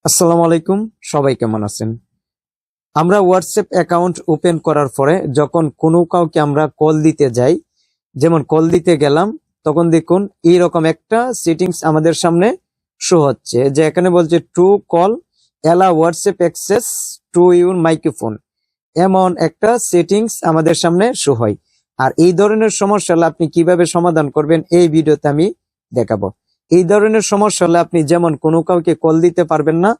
আসসালামু আলাইকুম, সবাই কেমন আছেন? আমরা হোয়াটসঅ্যাপ অ্যাকাউন্ট ওপেন করার পরে যখন কোনো কাউকে আমরা কল দিতে যাই, যেমন কল দিতে গেলাম, তখন দেখুন এইরকম একটা সেটিংস আমাদের সামনে শো হচ্ছে, যে এখানে বলছে টু কল এলা WhatsApp access to your microphone. এমন একটা সেটিংস আমাদের সামনে শো হয়। আর এই ধরনের সমস্যা হলে আপনি কিভাবে সমাধান করবেন এই ভিডিওতে আমি দেখাবো। এই ধরনের সমস্যা হলে আপনি যেমন কোনো কাউকে কল দিতে পারবেন না,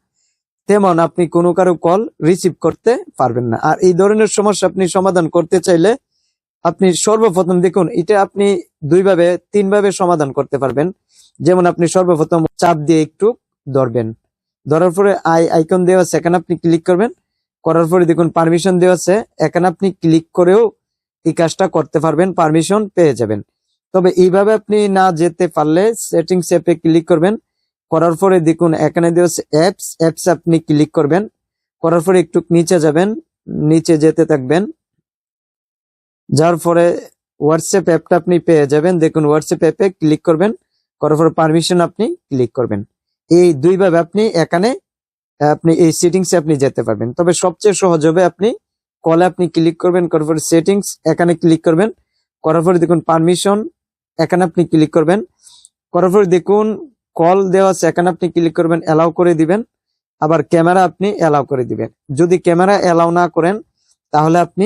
তেমন আপনি কোনো কারো কল রিসিভ করতে পারবেন না। আর এই ধরনের সমস্যা আপনি সমাধান করতে চাইলে আপনি সর্বপ্রথম দেখুন, এটা আপনি তিন ভাবে সমাধান করতে পারবেন। যেমন আপনি সর্বপ্রথম চাপ দিয়ে একটু ধরবেন, ধরার পরে আইকন দেওয়া আছে, এখানে আপনি ক্লিক করবেন। করার পরে দেখুন পারমিশন দেওয়া আছে, এখানে আপনি ক্লিক করেও এই কাজটা করতে পারবেন, পারমিশন পেয়ে যাবেন। তবে এইভাবে আপনি না যেতে পারলে সেটিংস অ্যাপে ক্লিক করবেন। করার পরে দেখুন এখানে দেওয়া আছে অ্যাপস আপনি ক্লিক করবেন। করার পরে একটু নিচে যাবেন, নিচে যেতে থাকবেন, যার পরে হোয়াটসঅ্যাপ অ্যাপটা আপনি পেয়ে যাবেন। দেখুন হোয়াটসঅ্যাপ অ্যাপে ক্লিক করবেন, করার পরে পারমিশন আপনি ক্লিক করবেন। এই দুইভাবে আপনি এই সেটিংসে আপনি যেতে পারবেন। তবে সবচেয়ে সহজ হবে আপনি কলে আপনি ক্লিক করবেন, করার পরে সেটিংস এখানে ক্লিক করবেন। করার পরে দেখুন পারমিশন এখানে আপনি ক্লিক করবেন। করার পরে দেখুন কল দেওয়া আছে, এখানে আপনি ক্লিক করবেন, অ্যালাউ করে দিবেন। আবার ক্যামেরা আপনি অ্যালাউ করে দিবেন। যদি ক্যামেরা অ্যালাউ না করেন তাহলে আপনি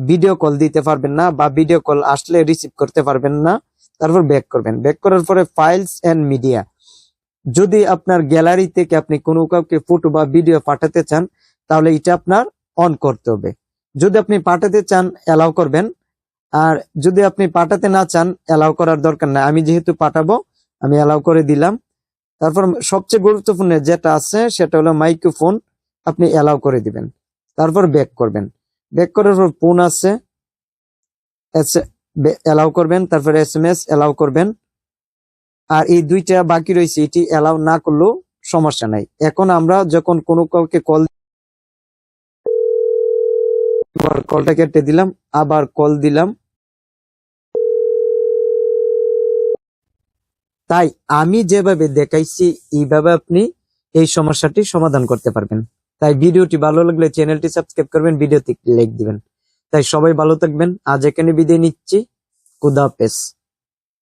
ভিডিও কল দিতে পারবেন না, বা ভিডিও কল আসলে রিসিভ করতে পারবেন না। তারপর ব্যাক করবেন। ব্যাক করার পরে ফাইলস এন্ড মিডিয়া, যদি আপনার গ্যালারি থেকে আপনি কোনো কাউকে ফটো বা ভিডিও পাঠাতে চান তাহলে এটা আপনার অন করতে হবে। যদি আপনি পাঠাতে চান অ্যালাউ করবেন, আর যদি আপনি পাঠাতে না চান অ্যালাউ করার দরকার নাই। আমি যেহেতু পাঠাবো আমি অ্যালাউ করে দিলাম। তারপর সবচেয়ে গুরুত্বপূর্ণ যেটা আছে সেটা হলো মাইক্রোফোন, আপনি অ্যালাউ করে দিবেন। তারপর ব্যাক করবেন। ব্যাক করার পর ফোন আছে, অ্যালাউ করবেন। তারপর SMS অ্যালাউ করবেন। আর এই দুইটা বাকি রয়েছে, এটি অ্যালাউ না করলেও সমস্যা নাই। এখন আমরা যখন কোনো কাউকে কলটা কেটে দিলাম, আবার কল দিলাম। তাই আমি যেভাবে দেখাইছি এইভাবে আপনি এই সমস্যাটি সমাধান করতে পারবেন। তাই ভিডিওটি ভালো লাগলে চ্যানেলটি সাবস্ক্রাইব করবেন, ভিডিওতে লাইক দিবেন। তাই সবাই ভালো থাকবেন। আজ এখানে বিদায় নিচ্ছি। খুদা হাফেজ।